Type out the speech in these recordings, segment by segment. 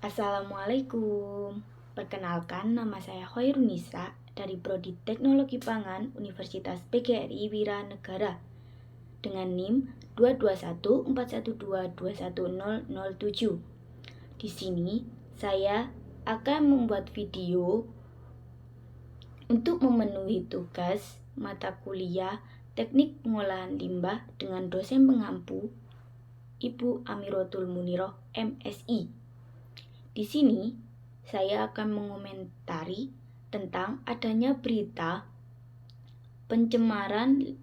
Assalamualaikum. Perkenalkan, nama saya Khairunisa dari Prodi Teknologi Pangan Universitas PGRI Wiranegara dengan NIM 22141221007. Di sini saya akan membuat video untuk memenuhi tugas mata kuliah Teknik Pengolahan Limbah dengan dosen pengampu Ibu Amirotul Muniroh, MSI. Di sini, saya akan mengomentari tentang adanya berita pencemaran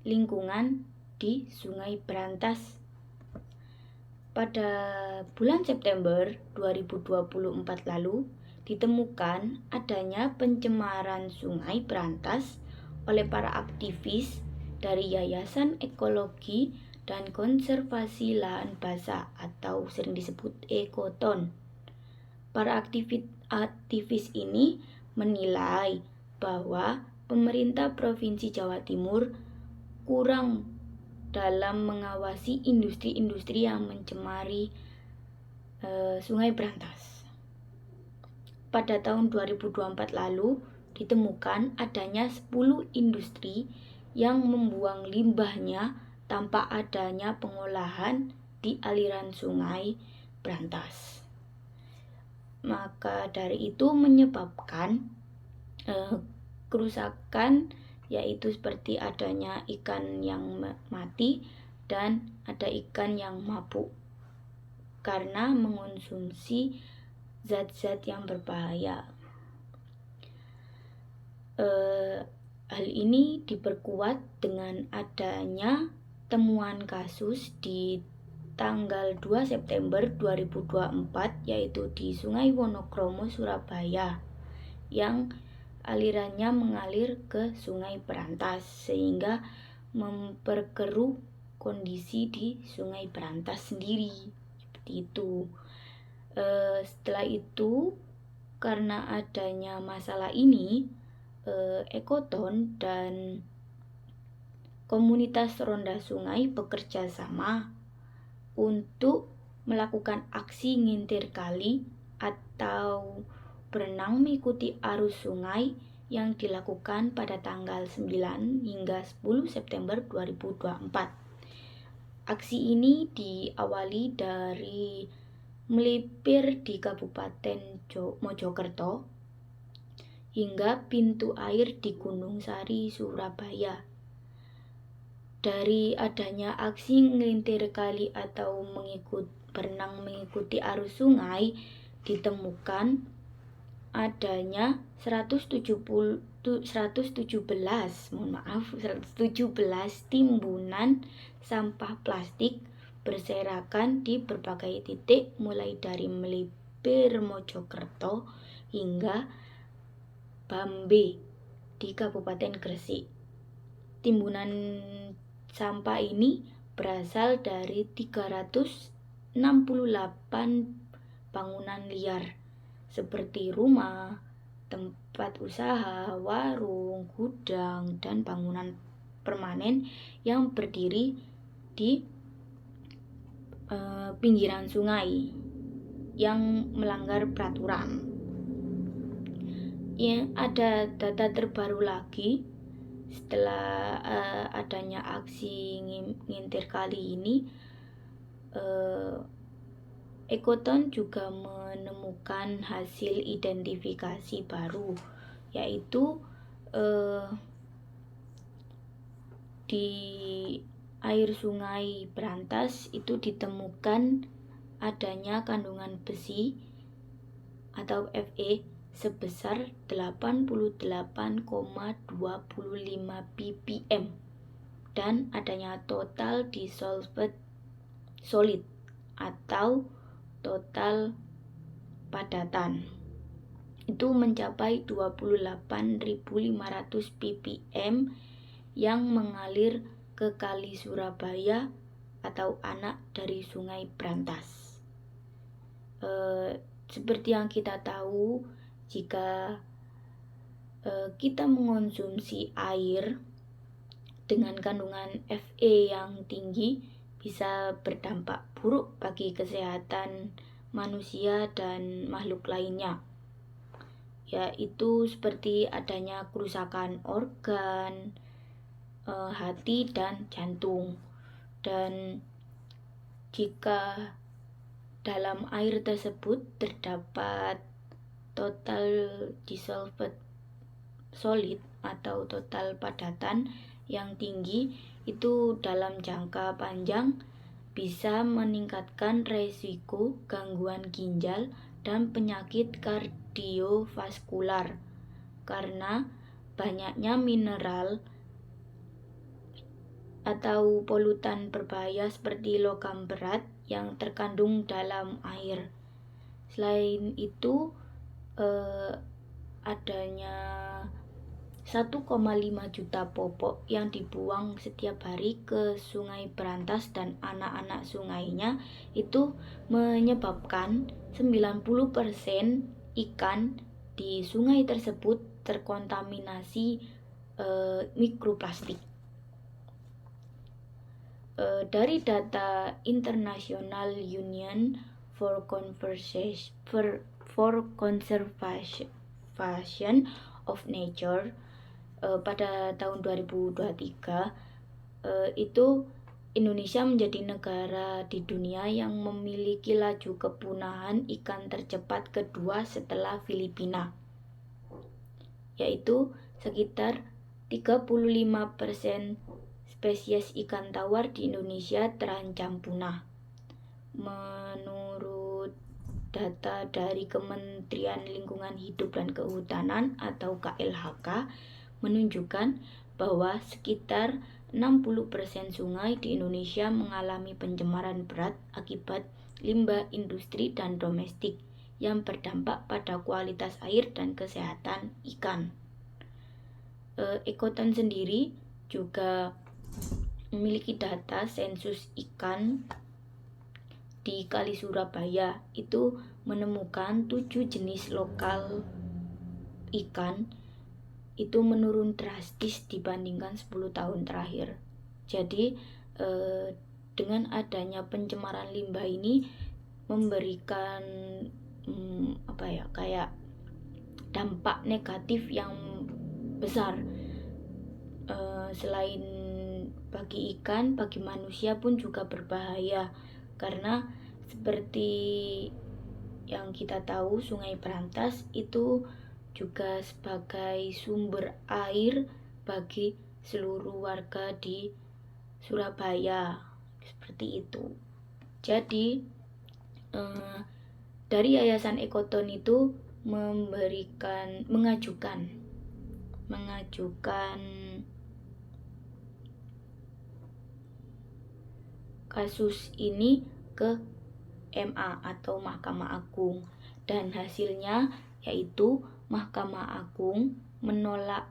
lingkungan di Sungai Brantas. Pada bulan September 2024 lalu, ditemukan adanya pencemaran Sungai Brantas oleh para aktivis dari Yayasan Ekologi dan Konservasi Lahan Basah atau sering disebut Ekoton. Para aktivis ini menilai bahwa pemerintah Provinsi Jawa Timur kurang dalam mengawasi industri-industri yang mencemari Sungai Brantas. Pada tahun 2024 lalu ditemukan adanya 10 industri yang membuang limbahnya tanpa adanya pengolahan di aliran Sungai Brantas. Maka dari itu menyebabkan kerusakan, yaitu seperti adanya ikan yang mati dan ada ikan yang mabuk karena mengonsumsi zat-zat yang berbahaya. Hal ini diperkuat dengan adanya temuan kasus di tanggal 2 September 2024 yaitu di Sungai Wonokromo, Surabaya yang alirannya mengalir ke Sungai Brantas sehingga memperkeruh kondisi di Sungai Brantas sendiri. Seperti itu. Setelah itu, karena adanya masalah ini, Ekoton dan komunitas ronda sungai bekerja sama untuk melakukan aksi ngintir kali atau berenang mengikuti arus sungai yang dilakukan pada tanggal 9 hingga 10 September 2024. Aksi ini diawali dari melipir di Kabupaten Mojokerto hingga pintu air di Gunung Sari, Surabaya. Dari adanya aksi ngelintir kali atau berenang mengikuti arus sungai, ditemukan adanya 117 timbunan sampah plastik berserakan di berbagai titik mulai dari Melipir Mojokerto hingga Bambe di Kabupaten Gresik. Timbunan sampah ini berasal dari 368 bangunan liar seperti rumah, tempat usaha, warung, gudang, dan bangunan permanen yang berdiri di pinggiran sungai yang melanggar peraturan. Ada data terbaru lagi setelah adanya aksi ngintir kali ini. Ekoton juga menemukan hasil identifikasi baru, yaitu di air Sungai Brantas itu ditemukan adanya kandungan besi atau Fe sebesar 88,25 ppm dan adanya total dissolved solid atau total padatan itu mencapai 28.500 ppm yang mengalir ke Kali Surabaya atau anak dari Sungai Brantas. Seperti yang kita tahu, jika kita mengonsumsi air dengan kandungan Fe yang tinggi bisa berdampak buruk bagi kesehatan manusia dan makhluk lainnya, yaitu seperti adanya kerusakan organ, hati dan jantung. Dan jika dalam air tersebut terdapat total dissolved solid atau total padatan yang tinggi, itu dalam jangka panjang bisa meningkatkan resiko gangguan ginjal dan penyakit kardiovaskular karena banyaknya mineral atau polutan berbahaya seperti logam berat yang terkandung dalam air. Selain itu, adanya 1,5 juta popok yang dibuang setiap hari ke Sungai Berantas dan anak-anak sungainya itu menyebabkan 90% ikan di sungai tersebut terkontaminasi mikroplastik. Dari data International Union for Conservation of Nature pada tahun 2023, itu Indonesia menjadi negara di dunia yang memiliki laju kepunahan ikan tercepat kedua setelah Filipina, yaitu sekitar 35% spesies ikan tawar di Indonesia terancam punah. Menurut data dari Kementerian Lingkungan Hidup dan Kehutanan atau KLHK menunjukkan bahwa sekitar 60% sungai di Indonesia mengalami pencemaran berat akibat limbah industri dan domestik yang berdampak pada kualitas air dan kesehatan ikan. Ekoton sendiri juga memiliki data sensus ikan di Kali Surabaya, itu menemukan 7 jenis lokal ikan itu menurun drastis dibandingkan 10 tahun terakhir. Jadi dengan adanya pencemaran limbah ini memberikan kayak dampak negatif yang besar. Selain bagi ikan, bagi manusia pun juga berbahaya, karena seperti yang kita tahu Sungai Berantas itu juga sebagai sumber air bagi seluruh warga di Surabaya, seperti itu. Jadi dari Yayasan Ekoton itu mengajukan kasus ini ke MA atau Mahkamah Agung, dan hasilnya yaitu Mahkamah Agung menolak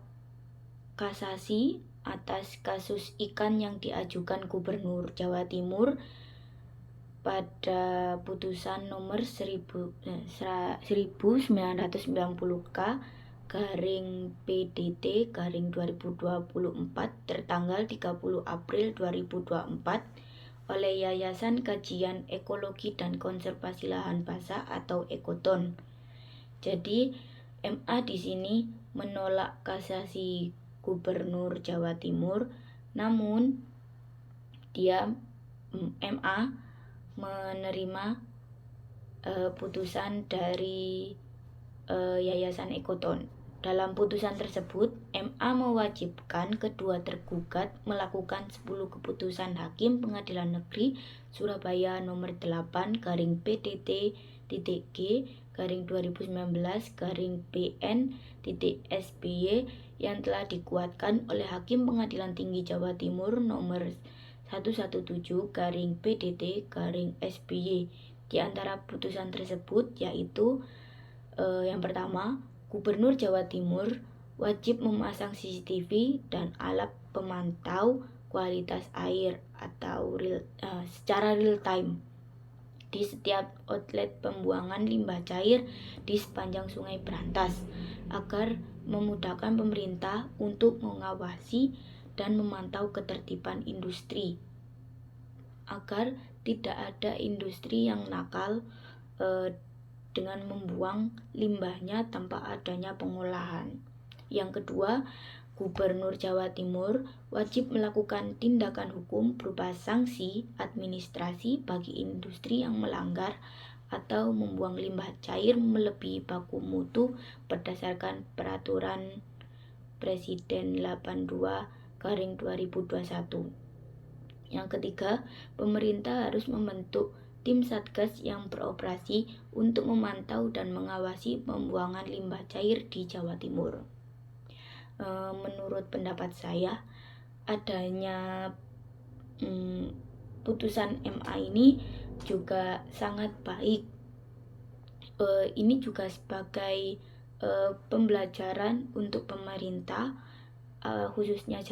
kasasi atas kasus ikan yang diajukan Gubernur Jawa Timur pada putusan nomor 1990K garing PDT garing 2024 tertanggal 30 April 2024 oleh Yayasan Kajian Ekologi dan Konservasi Lahan Basah atau Ekoton. Jadi MA di sini menolak kasasi Gubernur Jawa Timur, namun MA menerima putusan dari Yayasan Ekoton. Dalam putusan tersebut, MA mewajibkan kedua tergugat melakukan 10 keputusan Hakim Pengadilan Negeri Surabaya nomor 8 garing PDT.G garing 2019 garing PN.SBY yang telah dikuatkan oleh Hakim Pengadilan Tinggi Jawa Timur nomor 117 garing PDT garing SBY. Di antara putusan tersebut yaitu yang pertama, Gubernur Jawa Timur wajib memasang CCTV dan alat pemantau kualitas air atau secara real time di setiap outlet pembuangan limbah cair di sepanjang Sungai Berantas agar memudahkan pemerintah untuk mengawasi dan memantau ketertiban industri, agar tidak ada industri yang nakal dengan membuang limbahnya tanpa adanya pengolahan. Yang kedua, Gubernur Jawa Timur wajib melakukan tindakan hukum berupa sanksi administrasi bagi industri yang melanggar atau membuang limbah cair melebihi baku mutu berdasarkan peraturan Presiden 82/2021. Yang ketiga, pemerintah harus membentuk tim Satgas yang beroperasi untuk memantau dan mengawasi pembuangan limbah cair di Jawa Timur. Menurut pendapat saya, adanya putusan MA ini juga sangat baik. Ini juga sebagai pembelajaran untuk pemerintah, khususnya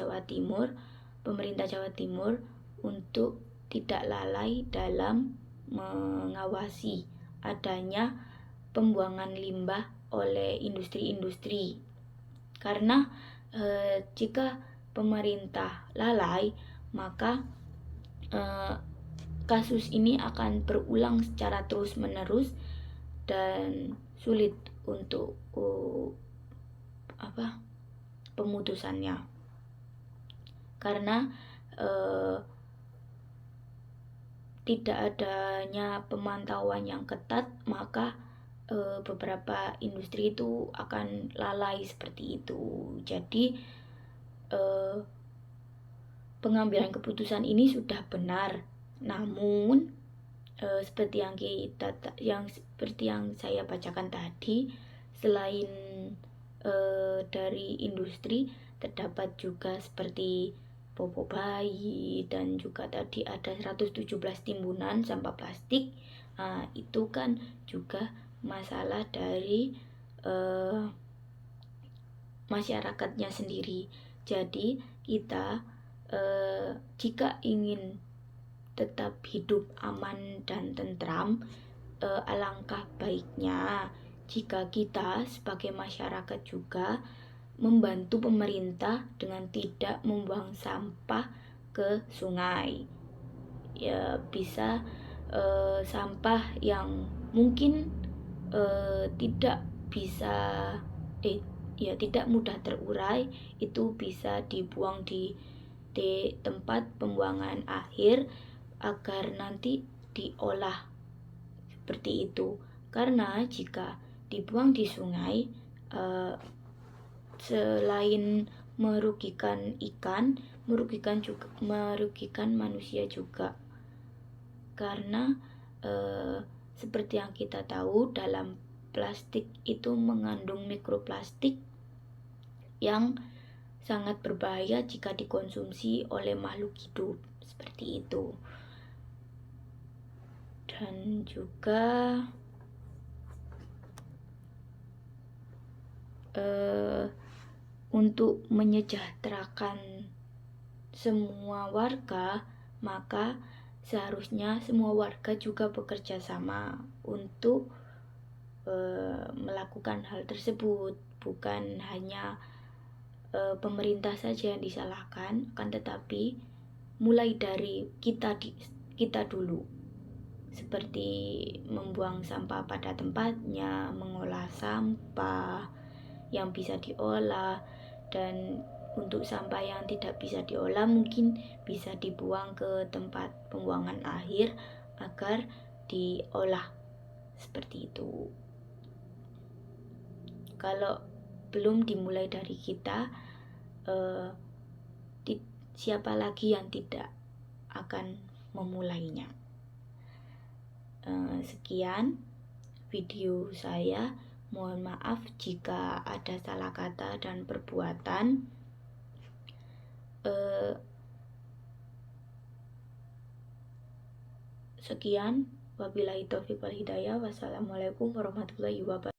pemerintah Jawa Timur, untuk tidak lalai dalam mengawasi adanya pembuangan limbah oleh industri-industri. Karena jika pemerintah lalai, maka kasus ini akan berulang secara terus-menerus dan sulit untuk pemutusannya. Karena tidak adanya pemantauan yang ketat, maka beberapa industri itu akan lalai seperti itu. Jadi pengambilan keputusan ini sudah benar, namun seperti yang saya bacakan tadi, selain dari industri, terdapat juga seperti popok bayi, dan juga tadi ada 117 timbunan sampah plastik. Itu kan juga masalah dari masyarakatnya sendiri. Jadi kita jika ingin tetap hidup aman dan tentram, alangkah baiknya jika kita sebagai masyarakat juga membantu pemerintah dengan tidak membuang sampah ke sungai. Ya, bisa sampah yang mungkin tidak mudah terurai, itu bisa dibuang di tempat pembuangan akhir agar nanti diolah seperti itu. Karena jika dibuang di sungai, selain merugikan ikan, merugikan manusia juga. Karena seperti yang kita tahu, dalam plastik itu mengandung mikroplastik yang sangat berbahaya jika dikonsumsi oleh makhluk hidup, seperti itu. Dan juga untuk menyejahterakan semua warga, maka seharusnya semua warga juga bekerja sama untuk melakukan hal tersebut. Bukan hanya pemerintah saja yang disalahkan, akan tetapi mulai dari kita dulu, seperti membuang sampah pada tempatnya, mengolah sampah yang bisa diolah, dan untuk sampah yang tidak bisa diolah mungkin bisa dibuang ke tempat pembuangan akhir agar diolah, seperti itu. Kalau belum dimulai dari kita, siapa lagi yang tidak akan memulainya? Sekian video saya. Mohon maaf jika ada salah kata dan perbuatan. Sekian, wabillahi taufiq wal hidayah. Wassalamualaikum warahmatullahi wabarakatuh.